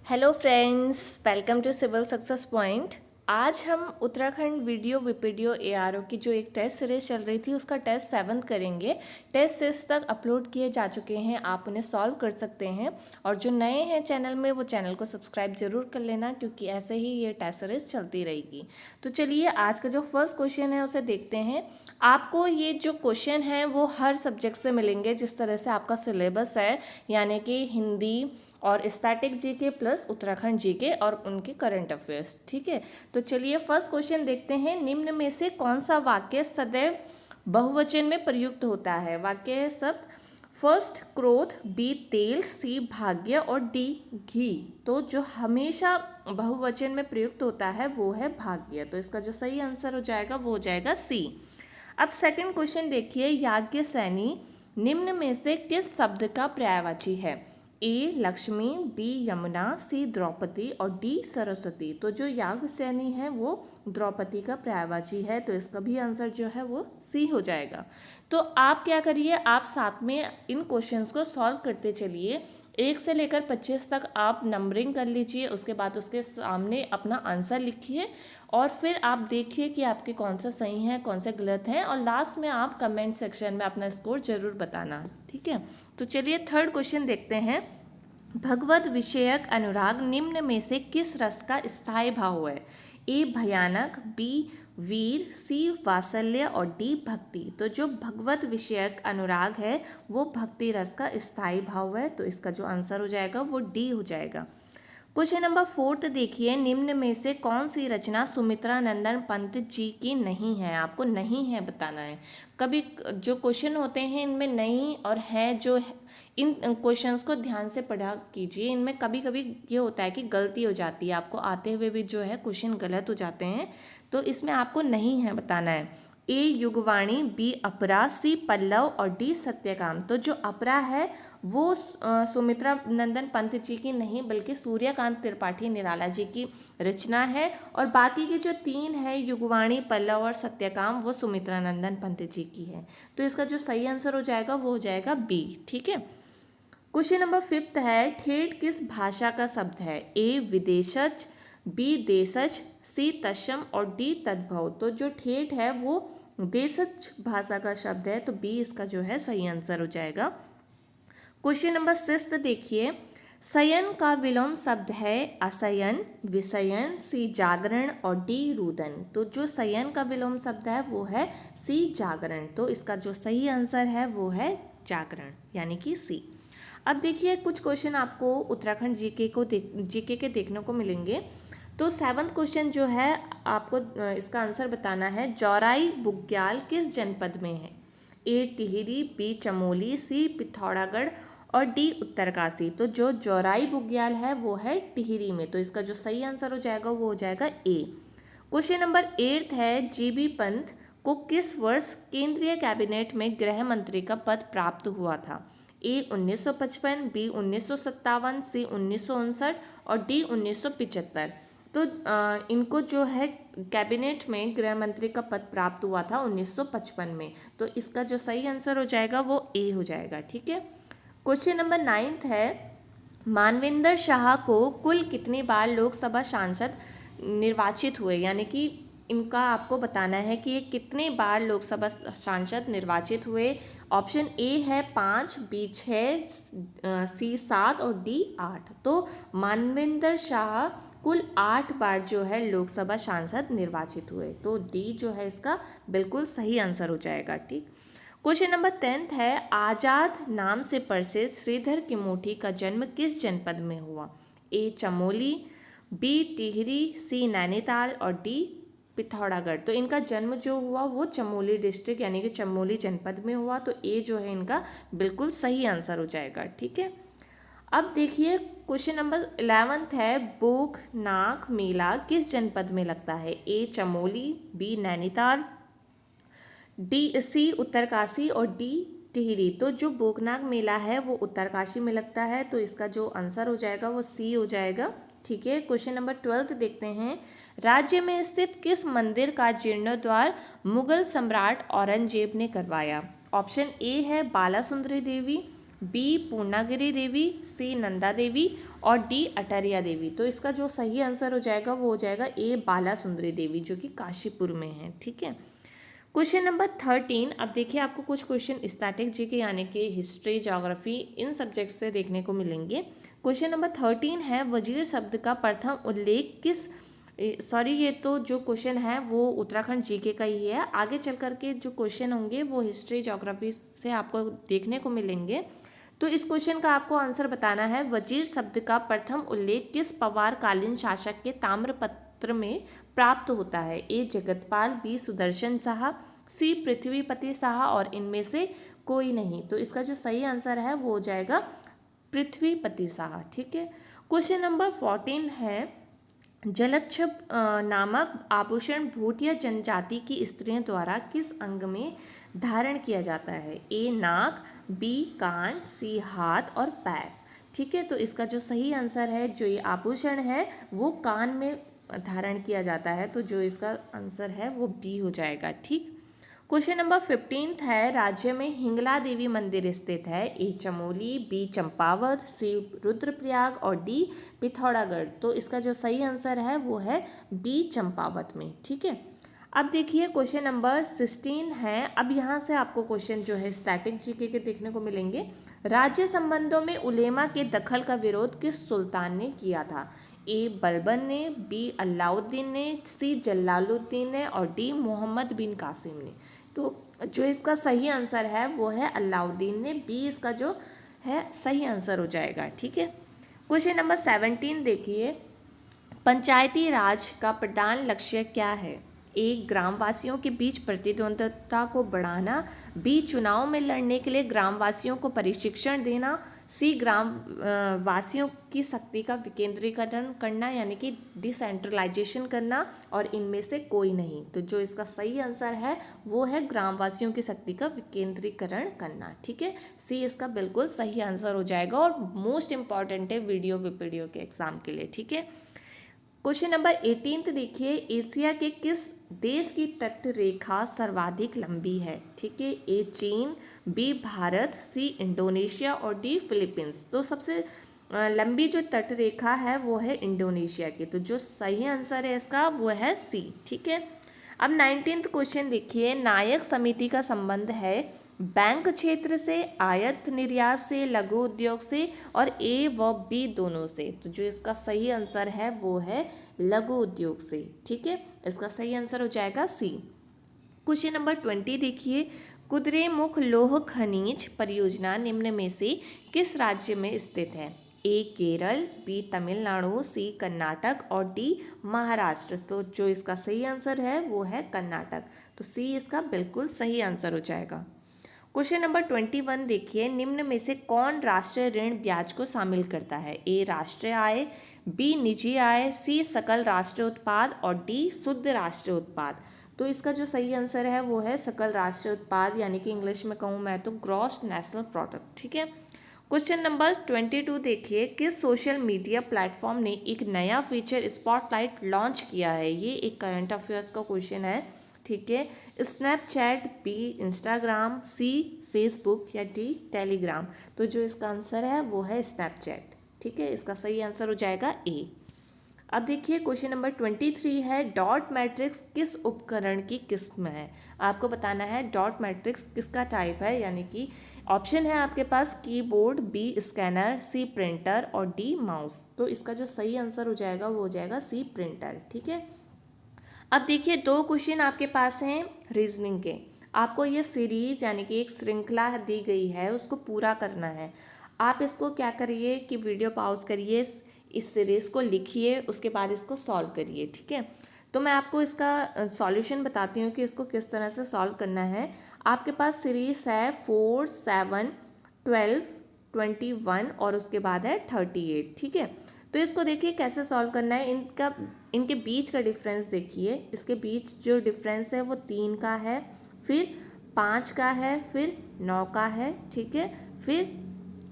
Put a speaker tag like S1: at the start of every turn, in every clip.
S1: Hello friends, welcome to civil success point. आज हम Uttarakhand video विपीडियो ARO की जो एक टेस्ट सीरीज चल रही थी उसका टेस्ट 7 करेंगे। टेस्ट 6 तक अपलोड किए जा चुके हैं, आप उन्हें सॉल्व कर सकते हैं। और जो नए हैं चैनल में वो चैनल को सब्सक्राइब जरूर कर लेना, क्योंकि ऐसे ही ये टेस्ट सीरीज चलती रहेगी। तो चलिए आज का जो फर्स्ट क्वेश्चन है उसे देखते हैं। आपको ये जो क्वेश्चन है वो हर सब्जेक्ट से मिलेंगे, जिस तरह से आपका सिलेबस है, यानी कि हिंदी और static GK plus Uttarakhand GK और उनके करंट अफेयर्स। ठीक है, तो चलिए फर्स्ट क्वेश्चन देखते हैं। निम्न में से कौन सा वाक्य सदैव बहुवचन में प्रयुक्त होता है? वाक्य शब्द फर्स्ट क्रोध, बी तेल, सी भाग्य और डी घी। तो जो हमेशा बहुवचन में प्रयुक्त होता है वो है भाग्य। तो इसका जो सही आंसर हो जाएगा वो हो जाएगा सी। अब सेकंड क्वेश्चन देखिए। याज्ञसेनी निम्न में से किस शब्द का पर्यायवाची है? ए लक्ष्मी, बी यमुना, सी द्रौपदी और डी सरस्वती। तो जो याज्ञसेनी है वो द्रौपदी का पर्यायवाची है, तो इसका भी आंसर जो है वो सी हो जाएगा। तो आप क्या करिए, आप साथ में इन क्वेश्चंस को सॉल्व करते चलिए। 1 से लेकर 25 तक आप नंबरिंग कर लीजिए, उसके बाद उसके सामने अपना आंसर लिखिए और फिर आप देखिए कि आपके कौन सा सही है कौन से गलत हैं, और लास्ट में आप कमेंट सेक्शन में अपना स्कोर जरूर बताना। ठीक है, तो चलिए थर्ड क्वेश्चन देखते हैं। भगवत विषयक अनुराग निम्न में से किस रस का स्थायी भाव है? ए भयानक, बी वीर, सी वात्सल्य और डी भक्ति। तो जो भगवत विषयक अनुराग है वो भक्ति रस का स्थायी भाव है, तो इसका जो आंसर हो जाएगा वो डी हो जाएगा। क्वेश्चन नंबर 4 देखिए। निम्न में से कौन सी रचना सुमित्रा नंदन पंत जी की नहीं है? आपको नहीं है बताना है। कभी जो क्वेश्चन होते हैं इनमें नहीं और है जो इन क्वेश्चंस को ध्यान से पढ़ा कीजिए। इनमें कभी कभी ये होता है कि गलती हो जाती है, आपको आते हुए भी जो है क्वेश्चन गलत हो जाते हैं, तो इसमें आपको नहीं है बताना है। ए युगवाणी, बी अपरा, सी पल्लव और डी सत्यकाम। तो जो अपरा है वो सुमित्रा नंदन पंत जी की नहीं बल्कि सूर्यकांत त्रिपाठी निराला जी की रचना है, और बाकी के जो 3 है युगवाणी, पल्लव और सत्यकाम वो सुमित्रा नंदन पंत जी की है। तो इसका जो सही आंसर हो जाएगा वो हो जाएगा बी। ठीक है, क्वेश्चन नंबर 5 है। ठेठ किस भाषा का शब्द है? ए विदेशज, बी देशज, सी तत्सम और डी तद्भव। तो जो ठेठ है वो देशज भाषा का शब्द है, तो बी इसका जो है सही आंसर हो जाएगा। क्वेश्चन नंबर 6 देखिए। शयन का विलोम शब्द है असयन, विषयन, सी जागरण और डी रुदन। तो जो शयन का विलोम शब्द है वो है सी जागरण। तो इसका जो सही आंसर है वो है जागरण, यानी कि सी। अब देखिए कुछ क्वेश्चन आपको उत्तराखंड जीके के देखने को मिलेंगे। तो 7वां क्वेश्चन जो है आपको इसका आंसर बताना है। जौराई बुग्याल किस जनपद में है? ए टिहरी, बी चमोली, सी पिथौरागढ़ और डी उत्तरकाशी। तो जो जौराई बुग्याल है वो है टिहरी में, तो इसका जो सही आंसर हो जाएगा वो हो जाएगा ए। क्वेश्चन नंबर 8 है। जीबी पंत को किस वर्ष केंद्रीय कैबिनेट में गृह मंत्री का पद प्राप्त हुआ था? ए 1955, बी 1957, सी 1959 और डी 1975। तो इनको जो है कैबिनेट में गृह मंत्री का पद प्राप्त हुआ था 1955 में, तो इसका जो सही आंसर हो जाएगा वो ए हो जाएगा। ठीक है, क्वेश्चन नंबर 9 है। मानविंदर शाह को कुल कितनी बार लोकसभा सांसद निर्वाचित हुए? यानी कि इनका आपको बताना है कि ये कितने बार लोकसभा सांसद निर्वाचित हुए। ऑप्शन ए है 5, बी 6, सी 7 और डी 8। तो मानविंदर शाह कुल 8 बार जो है लोकसभा सांसद निर्वाचित हुए, तो डी जो है इसका बिल्कुल सही आंसर हो जाएगा। ठीक, क्वेश्चन नंबर 10 है। आजाद नाम से प्रसिद्ध श्रीधर किमोठी का जन्म किस जनपद में हुआ? ए चमोली, बी टिहरी, सी नैनीताल और डी पिथौरागढ़। तो इनका जन्म जो हुआ वो चमोली डिस्ट्रिक्ट यानी कि चमोली जनपद में हुआ, तो ए जो है इनका बिल्कुल सही आंसर हो जाएगा। ठीक है, अब देखिए क्वेश्चन नंबर 11 है। बोगनाग मेला किस जनपद में लगता है? A Chamoli, B Nainital, D C Uttarkashi और डी टिहरी। तो जो बोगनाग मेला है वो उत्तरकाशी में लगता है, तो इसका जो आंसर हो जाएगा वो सी हो जाएगा। ठीक है, क्वेश्चन नंबर 12 देखते हैं। राज्य में स्थित किस मंदिर का जीर्णोद्धार मुगल सम्राट औरंगजेब ने करवाया? ऑप्शन ए है बाला सुंदरी देवी, बी पूर्णागिरि देवी, सी नंदा देवी और डी अटरिया देवी। तो इसका जो सही आंसर हो जाएगा वो हो जाएगा ए बाला सुंदरी देवी, जो कि काशीपुर में है। ठीक है, क्वेश्चन नंबर 13। अब देखिए आपको कुछ क्वेश्चन स्टैटिक जीके यानी कि हिस्ट्री, ज्योग्राफी, इन सब्जेक्ट से देखने को मिलेंगे। क्वेश्चन नंबर 13 है, वजीर शब्द का प्रथम उल्लेख किस, ये तो जो क्वेश्चन है वो उत्तराखंड जीके का ही है। आगे चल करके जो क्वेश्चन होंगे वो हिस्ट्री, ज्योग्राफी से आपको देखने को मिलेंगे। तो इस क्वेश्चन का आपको आंसर बताना है, वजीर शब्द का प्रथम उल्लेख किस पवार कालीन शासक के ताम्रपत्र में प्राप्त होता है? ए जगतपाल, बी सुदर्शन शाह, सी पृथ्वीपति शाह और इनमें से कोई नहीं। तो इसका जो सही आंसर है वो हो जाएगा पृथ्वीपति शाह। ठीक है, क्वेश्चन नंबर 14 है, जलच्छब नामक आभूषण भूटिया जनजाति की स्त्रियों द्वारा किस अंग में धारण किया जाता है? ए नाक, बी कान, सी हाथ और पैर। ठीक है, तो इसका जो सही आंसर है, जो ये आभूषण है वो कान में धारण किया जाता है, तो जो इसका आंसर है वो बी हो जाएगा। ठीक, क्वेश्चन नंबर 15 है, राज्य में हिंगला देवी मंदिर स्थित है? ए चमोली, बी चंपावत, सी रुद्रप्रयाग और डी पिथौरागढ़। तो इसका जो सही आंसर है वो है बी चंपावत में। ठीक है, अब देखिए क्वेश्चन नंबर 16 है। अब यहाँ से आपको क्वेश्चन जो है स्टैटिक जीके के देखने को मिलेंगे। राज्य संबंधों में उलेमा के दखल का विरोध किस सुल्तान ने किया था? ए बलबन ने, बी अलाउद्दीन ने, सी जलालुद्दीन ने और डी मोहम्मद बिन कासिम ने। तो जो इसका सही आंसर है वो है अलाउद्दीन ने, बी इसका जो है सही आंसर हो जाएगा। ठीक है, क्वेश्चन नंबर 17 देखिए, पंचायती राज का प्रधान लक्ष्य क्या है? ए ग्रामवासियों के बीच प्रतिद्वंद्विता को बढ़ाना, बी चुनाव में लड़ने के लिए ग्रामवासियों को प्रशिक्षण देना, सी ग्राम वासियों की शक्ति का विकेंद्रीकरण करना यानी कि डिसेंट्रलाइजेशन करना और इनमें से कोई नहीं। तो जो इसका सही आंसर है वो है ग्रामवासियों की शक्ति का विकेंद्रीकरण करना। ठीक है, सी इसका बिल्कुल सही आंसर हो जाएगा और मोस्ट इंपॉर्टेंट है वीडियो वीपीडीओ के एग्जाम के लिए। ठीक है, क्वेश्चन नंबर 18 देखिए, एशिया के किस देश की तट रेखा सर्वाधिक लंबी है? ठीक है, ए चीन, बी भारत, सी इंडोनेशिया और डी फिलीपींस। तो सबसे लंबी जो तट रेखा है वो है इंडोनेशिया की। तो जो सही आंसर है इसका वो है सी। ठीक है, अब 19th क्वेश्चन देखिए, नायक समिति का संबंध है बैंक क्षेत्र से, आयात निर्यात से, लघु उद्योग से और ए व बी दोनों से। तो जो इसका सही आंसर है वो है लघु उद्योग से। ठीक है, इसका सही आंसर हो जाएगा सी। क्वेश्चन नंबर 20 देखिए, कुद्रेमुख लौह खनिज परियोजना निम्न में से किस राज्य में स्थित है? ए केरल, बी तमिलनाडु, सी कर्नाटक और डी महाराष्ट्र। तो जो इसका सही आंसर है वो है कर्नाटक। तो सी इसका बिल्कुल सही आंसर हो जाएगा। क्वेश्चन नंबर 21 देखिए, निम्न में से कौन राष्ट्रीय ऋण ब्याज को शामिल करता है? ए राष्ट्रीय आय, बी निजी आय, सी सकल राष्ट्रीय उत्पाद और डी शुद्ध राष्ट्रीय उत्पाद। तो इसका जो सही आंसर है वो है सकल राष्ट्रीय उत्पाद यानी कि इंग्लिश में कहूँ मैं तो ग्रॉस नेशनल प्रोडक्ट। ठीक है, क्वेश्चन नंबर 22 देखिए, किस सोशल मीडिया प्लेटफॉर्म ने एक नया फीचर स्पॉटलाइट लॉन्च किया है? ये एक करंट अफेयर्स का क्वेश्चन है। ठीक है, स्नैपचैट, बी इंस्टाग्राम, सी फेसबुक या डी टेलीग्राम। तो जो इसका आंसर है वो है स्नैपचैट। ठीक है, इसका सही आंसर हो जाएगा ए। अब देखिए क्वेश्चन नंबर 23 है, डॉट मैट्रिक्स किस उपकरण की किस्म है? आपको बताना है डॉट मैट्रिक्स किसका टाइप है, यानी कि ऑप्शन है आपके पास कीबोर्ड, बी स्कैनर, सी प्रिंटर और डी माउस। तो इसका जो सही आंसर हो जाएगा वो हो जाएगा सी प्रिंटर। ठीक है, अब देखिए 2 क्वेश्चन आपके पास हैं रीजनिंग के। आपको ये सीरीज यानी कि एक श्रृंखला दी गई है उसको पूरा करना है। आप इसको क्या करिए कि वीडियो पॉज करिए, इस सीरीज़ को लिखिए, उसके बाद इसको सॉल्व करिए। ठीक है, तो मैं आपको इसका सॉल्यूशन बताती हूँ कि इसको किस तरह से सॉल्व करना है। आपके पास सीरीज़ है 4, 7, 12, 21 और उसके बाद है 38। ठीक है, तो इसको देखिए कैसे सॉल्व करना है। इनके बीच का डिफरेंस देखिए, इसके बीच जो डिफरेंस है वो 3 का है, फिर 5 का है, फिर 9 का है। ठीक है, फिर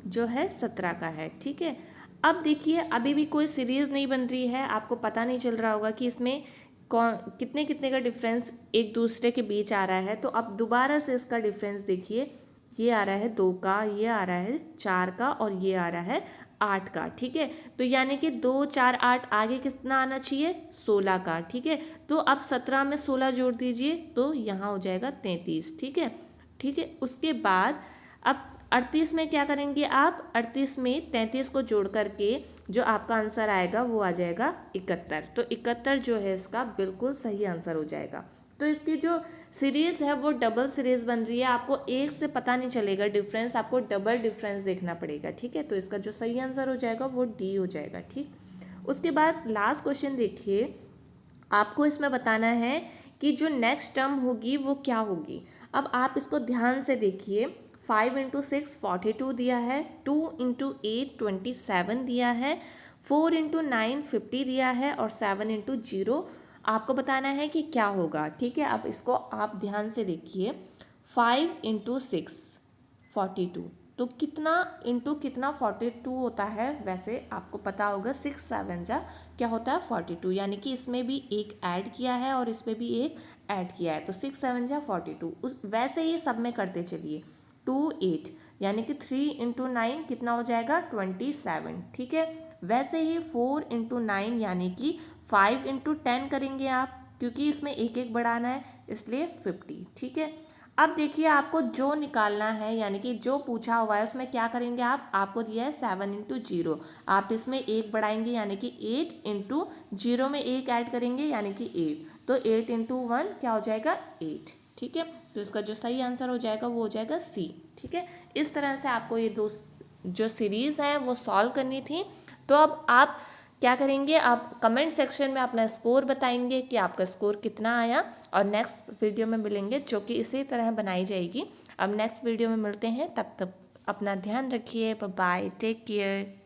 S1: जो है 17 का है। ठीक है, अब देखिए अभी भी कोई सीरीज़ नहीं बन रही है, आपको पता नहीं चल रहा होगा कि इसमें कौन कितने कितने का डिफरेंस एक दूसरे के बीच आ रहा है। तो अब दोबारा से इसका डिफरेंस देखिए ये आ रहा है 2 का, ये आ रहा है 4 का और ये आ रहा है 8 का। ठीक है, तो यानी कि 2 4 8 आगे कितना आना चाहिए 16 का। ठीक है, तो अब 17 में 16 जोड़ दीजिए तो यहाँ हो जाएगा 33। ठीक है, ठीक है, उसके बाद अब 38 में क्या करेंगे आप, 38 में 33 को जोड़ करके जो आपका आंसर आएगा वो आ जाएगा 71। तो 71 जो है इसका बिल्कुल सही आंसर हो जाएगा। तो इसकी जो सीरीज़ है वो डबल सीरीज़ बन रही है, आपको एक से पता नहीं चलेगा डिफरेंस, आपको डबल डिफरेंस देखना पड़ेगा। ठीक है, तो इसका जो सही आंसर हो जाएगा वो डी हो जाएगा। ठीक, उसके बाद लास्ट क्वेश्चन देखिए, आपको इसमें बताना है कि जो नेक्स्ट टर्म होगी वो क्या होगी। अब आप इसको ध्यान से देखिए, 5 इंटू 6 42 दिया है, 2 इंटू 8 27 दिया है, 4 इंटू 9 50 दिया है और 7 इंटू 0 आपको बताना है कि क्या होगा। ठीक है, अब इसको आप ध्यान से देखिए, 5 इंटू 6 42, तो कितना इंटू कितना 42 होता है, वैसे आपको पता होगा 6 7 जा क्या होता है 42, यानी कि इसमें भी एक ऐड किया है और इसमें भी एक ऐड किया है, तो 6 7 जा 42। उस वैसे ही सब में करते चलिए, 2 8 यानी कि 3 इंटू 9 कितना हो जाएगा 27। ठीक है, वैसे ही 4 इंटू 9 यानी कि 5 इंटू 10 करेंगे आप, क्योंकि इसमें एक एक बढ़ाना है इसलिए 50। ठीक है, अब देखिए आपको जो निकालना है, यानी कि जो पूछा हुआ है उसमें क्या करेंगे आप, आपको दिया है 7 इंटू 0, आप इसमें एक बढ़ाएंगे यानी कि 8 इंटू 0 में एक ऐड करेंगे यानी कि 8, तो 8 इंटू 1 क्या हो जाएगा 8। ठीक है, तो इसका जो सही आंसर हो जाएगा वो हो जाएगा सी। ठीक है, इस तरह से आपको ये दो जो सीरीज़ है वो सॉल्व करनी थी। तो अब आप क्या करेंगे, आप कमेंट सेक्शन में अपना स्कोर बताएंगे कि आपका स्कोर कितना आया, और नेक्स्ट वीडियो में मिलेंगे जो कि इसी तरह बनाई जाएगी। अब नेक्स्ट वीडियो में मिलते हैं, तब तक अपना ध्यान रखिए, बाय, टेक केयर।